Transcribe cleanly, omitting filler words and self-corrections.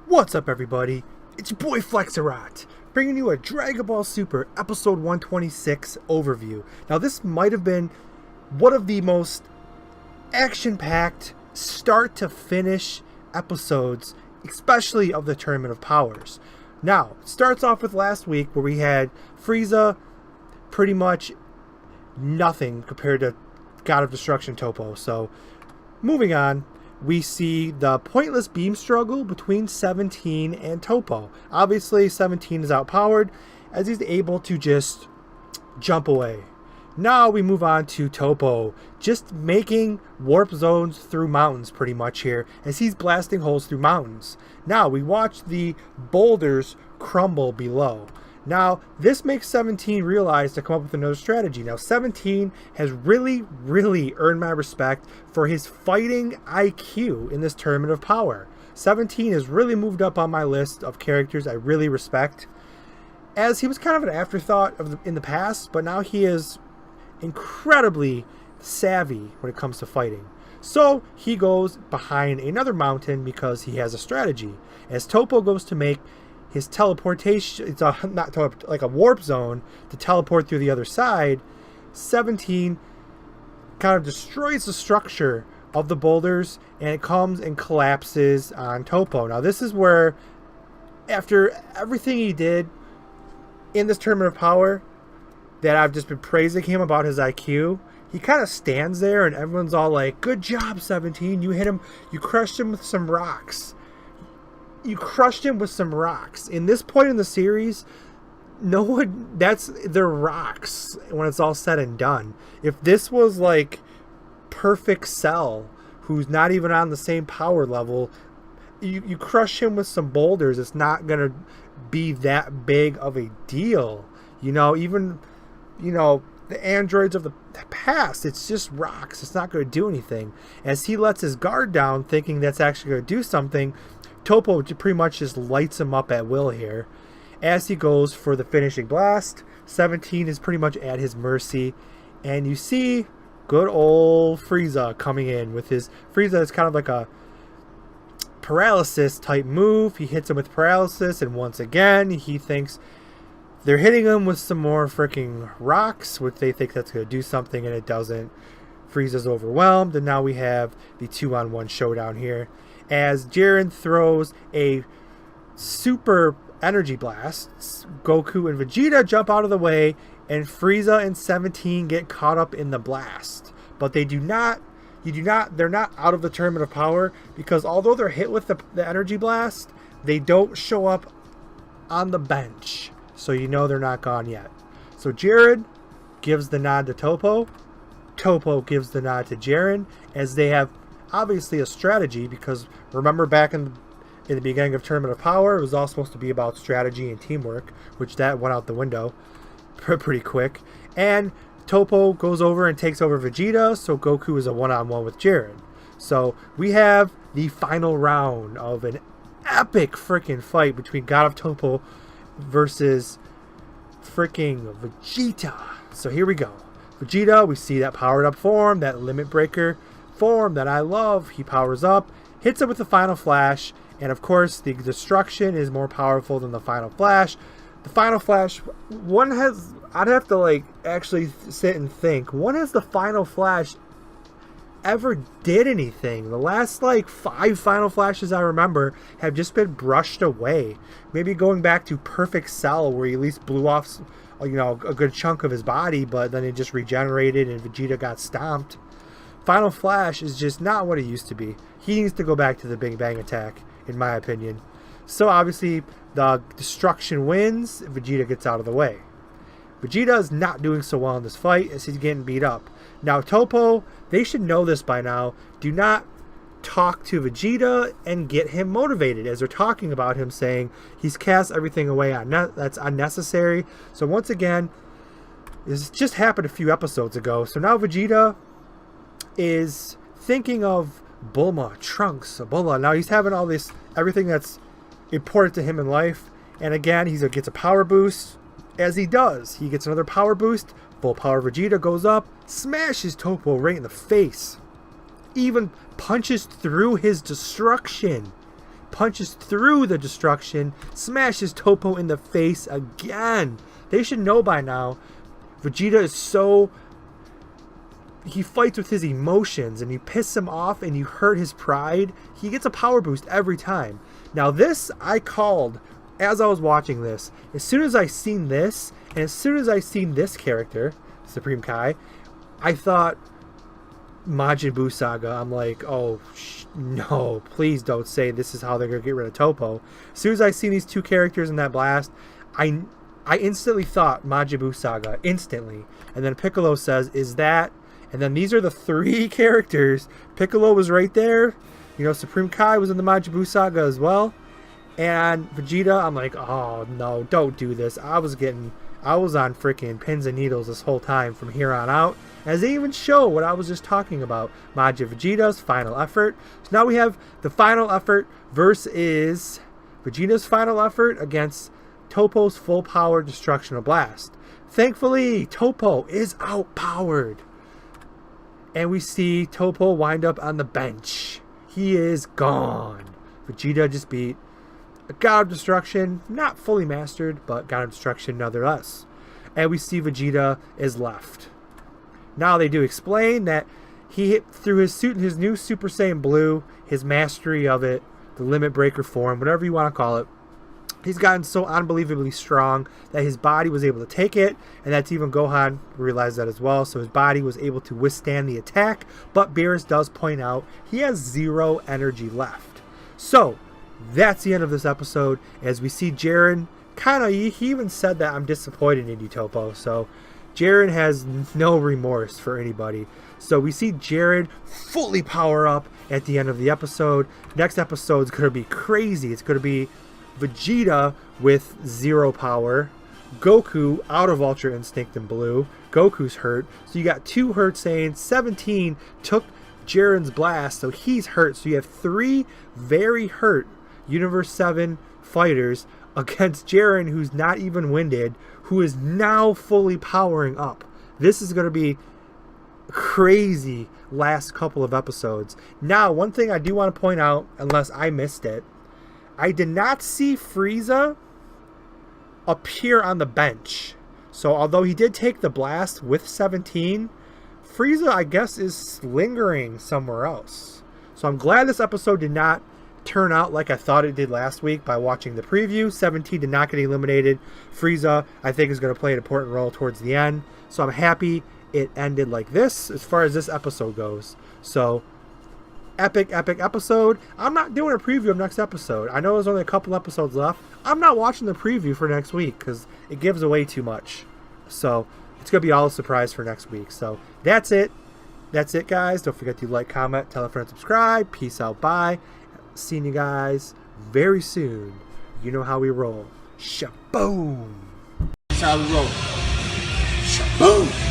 What's up, everybody? It's your boy Flexerot, bringing you a Dragon Ball Super Episode 126 overview. Now, this might have been one of the most action-packed, start-to-finish episodes, especially of the Tournament of Powers. Now, it starts off with last week where we had Frieza pretty much nothing compared to God of Destruction Toppo. So, moving on. We see the pointless beam struggle between 17 and Toppo. Obviously, 17 is outpowered as he's able to just jump away. Now we move on to Toppo, just making warp zones through mountains pretty much here as he's blasting holes through mountains. Now we watch the boulders crumble below. Now, this makes 17 realize to come up with another strategy. Now, 17 has really earned my respect for his fighting IQ in this Tournament of Power. 17 has really moved up on my list of characters I really respect, as he was kind of an afterthought in the past, but now he is incredibly savvy when it comes to fighting. So, he goes behind another mountain because he has a strategy. As Toppo goes to make his teleportation, it's like a warp zone to teleport through the other side, 17 kind of destroys the structure of the boulders and it comes and collapses on Toppo. Now this is where, after everything he did in this Tournament of Power that I've just been praising him about his IQ, he kind of stands there and everyone's all like, good job 17, you hit him, you crushed him with some rocks. You crushed him with some rocks. In this point in the series, they're rocks when it's all said and done. If this was like Perfect Cell, who's not even on the same power level, you crush him with some boulders, it's not going to be that big of a deal. Even the androids of the past, it's just rocks. It's not going to do anything. As he lets his guard down, thinking that's actually going to do something, Toppo pretty much just lights him up at will here. As he goes for the finishing blast, 17 is pretty much at his mercy. And you see good old Frieza coming in with his... Frieza is kind of like a paralysis type move. He hits him with paralysis, and once again, he thinks they're hitting him with some more freaking rocks, which they think that's going to do something, and it doesn't. Frieza's overwhelmed, and now we have the 2-on-1 showdown here, as Jiren throws a super energy blast. Goku and Vegeta jump out of the way, and Frieza and 17 get caught up in the blast. But they're not out of the Tournament of Power, because although they're hit with the energy blast, they don't show up on the bench. So they're not gone yet. So Jiren gives the nod to Toppo. Toppo gives the nod to Jiren, as they have obviously a strategy, because remember back in the beginning of Tournament of Power, it was all supposed to be about strategy and teamwork, which that went out the window pretty quick. And Toppo goes over and takes over Vegeta, so Goku is a one-on-one with Jiren. So we have the final round of an epic freaking fight between God of Toppo versus freaking Vegeta. So here we go. Vegeta, we see that powered up form, that limit breaker form that I love. He powers up, hits it with the final flash, and of course the destruction is more powerful than the final flash. The final flash, I'd have to actually sit and think, when has the final flash ever did anything? The last 5 final flashes I remember have just been brushed away. Maybe going back to Perfect Cell, where he at least blew off a good chunk of his body, but then it just regenerated and Vegeta got stomped. Final Flash is just not what it used to be. He needs to go back to the Big Bang attack, in my opinion. So obviously, the destruction wins. Vegeta gets out of the way. Vegeta is not doing so well in this fight as he's getting beat up. Now, Toppo, they should know this by now. Do not talk to Vegeta and get him motivated, as they're talking about him, saying he's cast everything away that's unnecessary. So once again, this just happened a few episodes ago. So now Vegeta is thinking of Bulma, Trunks, Bulma. Now he's having all this, everything that's important to him in life. And again, he gets a power boost. As he does, he gets another power boost. Full power Vegeta goes up, smashes Toppo right in the face. Even punches through his destruction. punches through the destruction, smashes Toppo in the face again. They should know by now, Vegeta is so... He fights with his emotions, and you piss him off and you hurt his pride. He gets a power boost every time. Now this, I called as I was watching this. As soon as I seen this, and as soon as I seen this character, Supreme Kai, I thought Majin Buu Saga. I'm like, oh, no, please don't say this is how they're going to get rid of Toppo. As soon as I seen these two characters in that blast, I instantly thought Majin Buu Saga, instantly. And then Piccolo says, is that... And then these are the three characters. Piccolo was right there. You know, Supreme Kai was in the Majin Buu Saga as well. And Vegeta, I'm like, oh, no, don't do this. I was on freaking pins and needles this whole time from here on out. As they even show what I was just talking about. Majin Vegeta's final effort. So now we have the final effort versus Vegeta's final effort against Toppo's full power Destructional Blast. Thankfully, Toppo is outpowered. And we see Toppo wind up on the bench. He is gone. Vegeta just beat a God of Destruction. Not fully mastered, but God of Destruction nonetheless. And we see Vegeta is left. Now they do explain that he hit through his suit, his new Super Saiyan Blue, his mastery of it, the Limit Breaker form, whatever you want to call it. He's gotten so unbelievably strong that his body was able to take it, and that's even Gohan realized that as well, so his body was able to withstand the attack, but Beerus does point out he has 0 energy left. So, that's the end of this episode, as we see Jiren, he even said that I'm disappointed in you, Toppo, so Jiren has no remorse for anybody. So we see Jiren fully power up at the end of the episode. Next episode is going to be crazy. It's going to be Vegeta with 0 power, Goku out of Ultra Instinct and Blue, Goku's hurt, so you got 2 hurt Saiyans. 17 took Jiren's blast, so he's hurt, so you have 3 very hurt Universe 7 fighters against Jiren, who's not even winded, who is now fully powering up. This is going to be crazy last couple of episodes. Now, one thing I do want to point out, unless I missed it, I did not see Frieza appear on the bench. So although he did take the blast with 17, Frieza, I guess, is lingering somewhere else. So I'm glad this episode did not turn out like I thought it did last week by watching the preview. 17 did not get eliminated. Frieza, I think, is going to play an important role towards the end. So I'm happy it ended like this as far as this episode goes. So... epic episode. I'm not doing a preview of next episode. I know there's only a couple episodes left. I'm not watching the preview for next week because it gives away too much. So it's going to be all a surprise for next week. So that's it. That's it, guys. Don't forget to like, comment, tell a friend, subscribe. Peace out. Bye. Seeing you guys very soon. You know how we roll. Shaboom. That's how we roll. Shaboom.